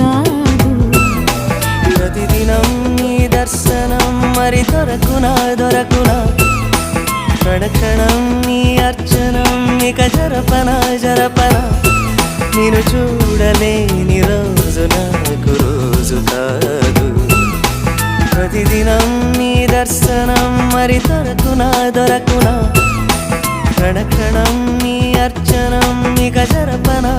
కాదు. ప్రతిదినం నీ దర్శనం మరి దొరకునా దొరకునా, క్షణక్షణం నీ అర్చనం ఇక జరపనా జరపనా, నేను చూడలేని రోజు నాకు రోజు కాదు. ప్రతిదినం నీ దర్శనం మరి దొరకునా దొరకునా, క్షణక్షణం నీ అర్చనం ఇక జరపనా.